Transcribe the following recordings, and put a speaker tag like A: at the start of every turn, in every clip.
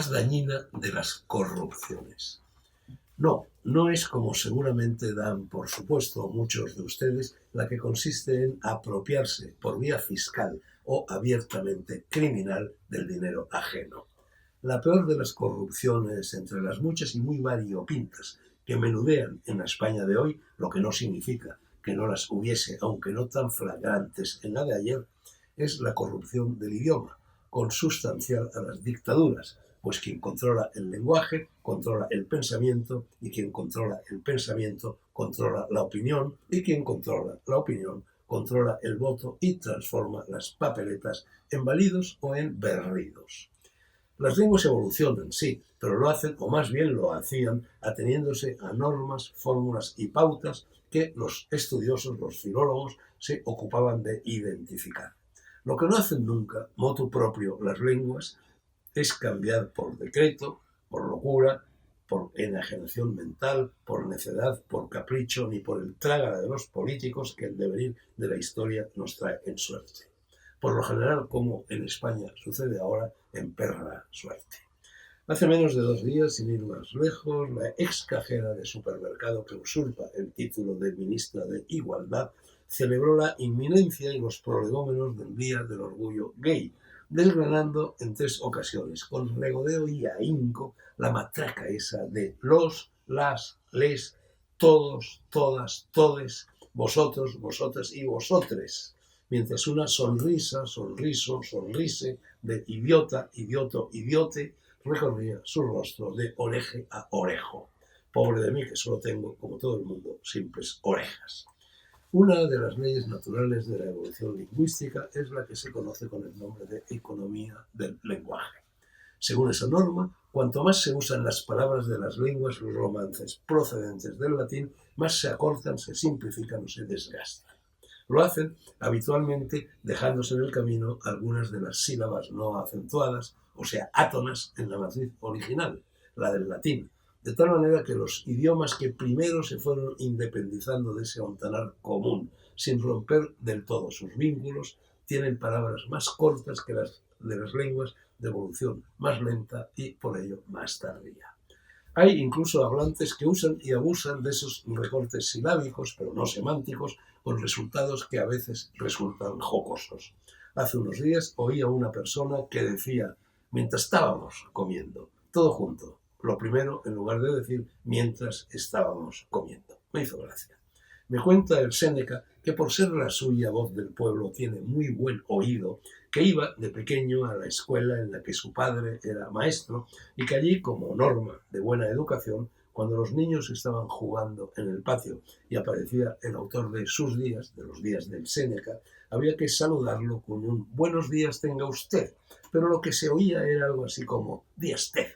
A: más dañina de las corrupciones. No es como seguramente dan por supuesto muchos de ustedes, la que consiste en apropiarse por vía fiscal o abiertamente criminal del dinero ajeno. La peor de las corrupciones, entre las muchas y muy variopintas que menudean en la España de hoy, lo que no significa que no las hubiese, aunque no tan flagrantes en la de ayer, es la corrupción del idioma, consustancial a las dictaduras, pues quien controla el lenguaje controla el pensamiento, y quien controla el pensamiento controla la opinión, y quien controla la opinión controla el voto y transforma las papeletas en válidos o en berridos. Las lenguas evolucionan, sí, pero lo hacen, o más bien lo hacían, ateniéndose a normas, fórmulas y pautas que los estudiosos, los filólogos, se ocupaban de identificar. Lo que no hacen nunca, motu proprio, las lenguas, es cambiar por decreto, por locura, por enajenación mental, por necedad, por capricho, ni por el trágala de los políticos que el devenir de la historia nos trae en suerte. Por lo general, como en España sucede ahora, en perra suerte. Hace menos de 2 días, sin ir más lejos, la ex cajera de supermercado que usurpa el título de ministra de Igualdad celebró la inminencia y los prolegómenos del Día del Orgullo Gay, desgranando en 3 ocasiones, con regodeo y ahínco, la matraca esa de los, las, les, todos, todas, todes, vosotros, vosotras y vosotres, mientras una sonrisa, sonriso, sonrise de idiota, idioto, idiote recorría su rostro de oreje a orejo. Pobre de mí, que solo tengo, como todo el mundo, simples orejas. Una de las leyes naturales de la evolución lingüística es la que se conoce con el nombre de economía del lenguaje. Según esa norma, cuanto más se usan las palabras de las lenguas romances procedentes del latín, más se acortan, se simplifican o se desgastan. Lo hacen habitualmente dejándose en el camino algunas de las sílabas no acentuadas, o sea, átonas en la matriz original, la del latín, de tal manera que los idiomas que primero se fueron independizando de ese ontanar común, sin romper del todo sus vínculos, tienen palabras más cortas que las de las lenguas de evolución más lenta y por ello más tardía. Hay incluso hablantes que usan y abusan de esos recortes silábicos, pero no semánticos, con resultados que a veces resultan jocosos. Hace unos días oí a una persona que decía, mientras estábamos comiendo, todo junto, lo primero en lugar de decir mientras estábamos comiendo. Me hizo gracia. Me cuenta el Séneca que por ser la suya voz del pueblo tiene muy buen oído, que iba de pequeño a la escuela en la que su padre era maestro y que allí, como norma de buena educación, cuando los niños estaban jugando en el patio y aparecía el autor de sus días, de los días del Séneca, había que saludarlo con un buenos días tenga usted, pero lo que se oía era algo así como díasted,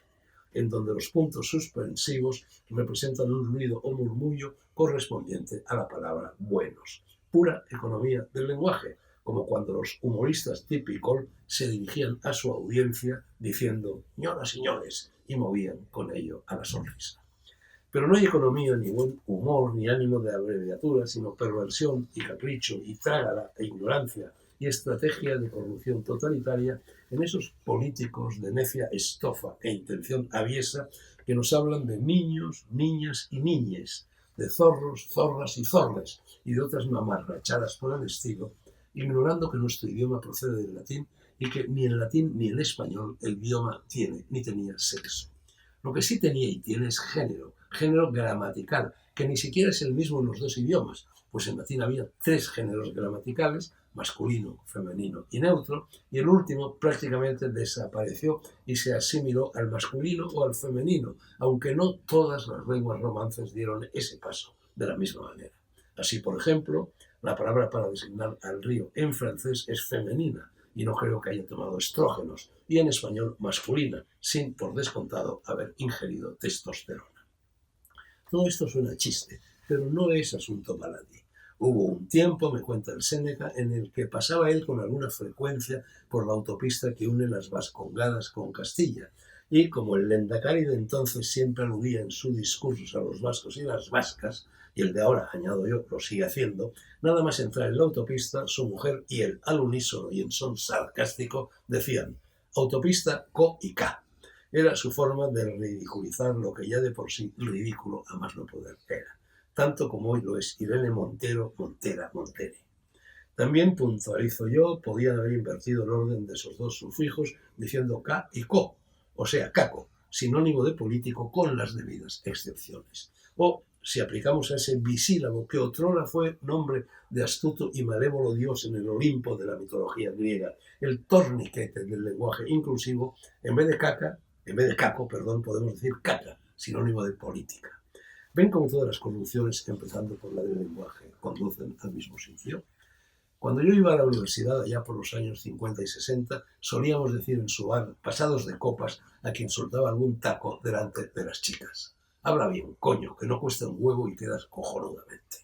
A: en donde los puntos suspensivos representan un ruido o murmullo correspondiente a la palabra buenos. Pura economía del lenguaje, como cuando los humoristas típicos se dirigían a su audiencia diciendo «ñoras y ñores» y movían con ello a la sonrisa. Pero no hay economía, ni buen humor, ni ánimo de abreviatura, sino perversión y capricho y trágala e ignorancia y estrategia de corrupción totalitaria en esos políticos de necia estofa e intención aviesa que nos hablan de niños, niñas y niñes, de zorros, zorras y zorres y de otras mamarrachadas por el estilo, ignorando que nuestro idioma procede del latín y que ni en latín ni en español el idioma tiene ni tenía sexo. Lo que sí tenía y tiene es género gramatical, que ni siquiera es el mismo en los 2 idiomas, pues en latín había 3 géneros gramaticales, masculino, femenino y neutro, y el último prácticamente desapareció y se asimiló al masculino o al femenino, aunque no todas las lenguas romances dieron ese paso de la misma manera. Así, por ejemplo, la palabra para designar al río en francés es femenina, y no creo que haya tomado estrógenos, y en español masculina, sin, por descontado, haber ingerido testosterona. Todo esto suena a chiste, pero no es asunto baladí. Hubo un tiempo, me cuenta el Séneca, en el que pasaba él con alguna frecuencia por la autopista que une las Vascongadas con Castilla, y como el Lendakari de entonces siempre aludía en sus discursos a los vascos y las vascas, y el de ahora, añado yo, lo sigue haciendo, nada más entrar en la autopista, su mujer y él, al unísono y en son sarcástico, decían autopista co y ca. Era su forma de ridiculizar lo que ya de por sí ridículo a más no poder era, tanto como hoy lo es Irene Montero, Montera, Montere. También, puntualizo yo, podían haber invertido el orden de esos dos sufijos diciendo K y Co, o sea, caco, sinónimo de político con las debidas excepciones. O, si aplicamos a ese bisílabo que otrora fue nombre de astuto y malévolo dios en el Olimpo de la mitología griega, el torniquete del lenguaje inclusivo, en vez de caco, podemos decir caca, sinónimo de política. ¿Ven cómo todas las conjunciones, empezando por la del lenguaje, conducen al mismo sitio? Cuando yo iba a la universidad, allá por los años 50 y 60, solíamos decir en su bar, pasados de copas, a quien soltaba algún taco delante de las chicas: habla bien, coño, que no cuesta un huevo y quedas cojonudamente.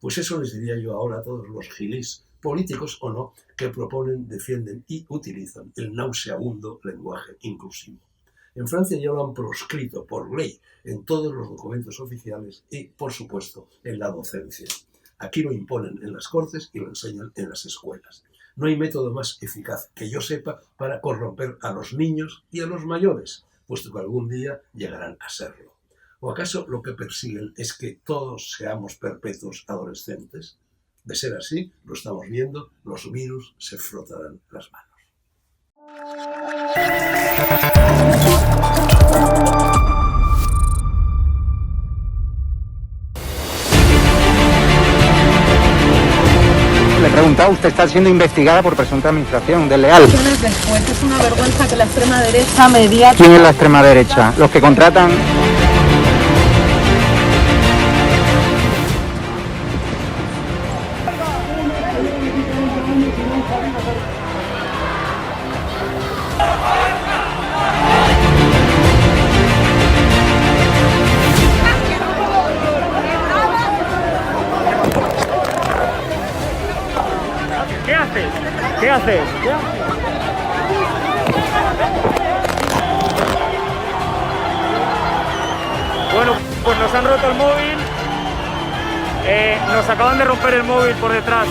A: Pues eso les diría yo ahora a todos los gilis, políticos o no, que proponen, defienden y utilizan el nauseabundo lenguaje inclusivo. En Francia ya lo han proscrito por ley en todos los documentos oficiales y, por supuesto, en la docencia. Aquí lo imponen en las cortes y lo enseñan en las escuelas. No hay método más eficaz que yo sepa para corromper a los niños y a los mayores, puesto que algún día llegarán a serlo. ¿O acaso lo que persiguen es que todos seamos perpetuos adolescentes? De ser así, lo estamos viendo, los virus se frotarán las manos.
B: Le he preguntado, usted está siendo investigada por presunta administración desleal.
C: Después es una vergüenza que la extrema derecha media...
B: ¿Quién es la extrema derecha? Los que contratan...
D: ¿Qué haces? ¿Qué haces? ¿Qué haces? Bueno, pues nos han roto el móvil. Nos acaban de romper el móvil por detrás.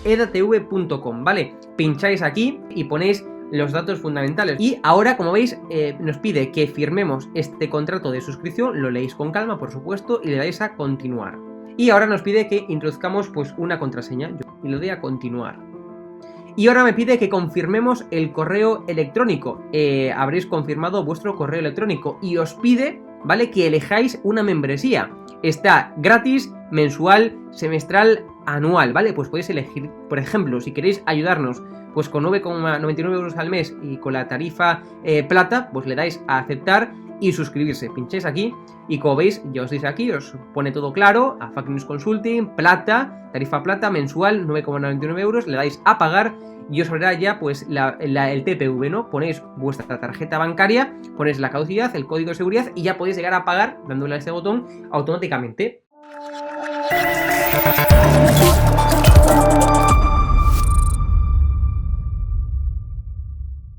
E: edatv.com, ¿vale? Pincháis aquí y ponéis los datos fundamentales. Y ahora, como veis, nos pide que firmemos este contrato de suscripción, lo leéis con calma, por supuesto, y le dais a continuar. Y ahora nos pide que introduzcamos pues una contraseña, y le doy a continuar. Y ahora me pide que confirmemos el correo electrónico. Habréis confirmado vuestro correo electrónico y os pide, ¿vale?, que elijáis una membresía. Está gratis, mensual, semestral, anual, ¿vale? Pues podéis elegir, por ejemplo, si queréis ayudarnos pues con 9,99 euros al mes y con la tarifa plata, pues le dais a aceptar y suscribirse. Pincháis aquí y como veis, ya os dice aquí, os pone todo claro: a Fake News Consulting, plata, tarifa plata, mensual, 9,99 euros, le dais a pagar y os abrirá ya pues el TPV, ¿no? Ponéis vuestra tarjeta bancaria, ponéis la caducidad, el código de seguridad y ya podéis llegar a pagar dándole a este botón automáticamente.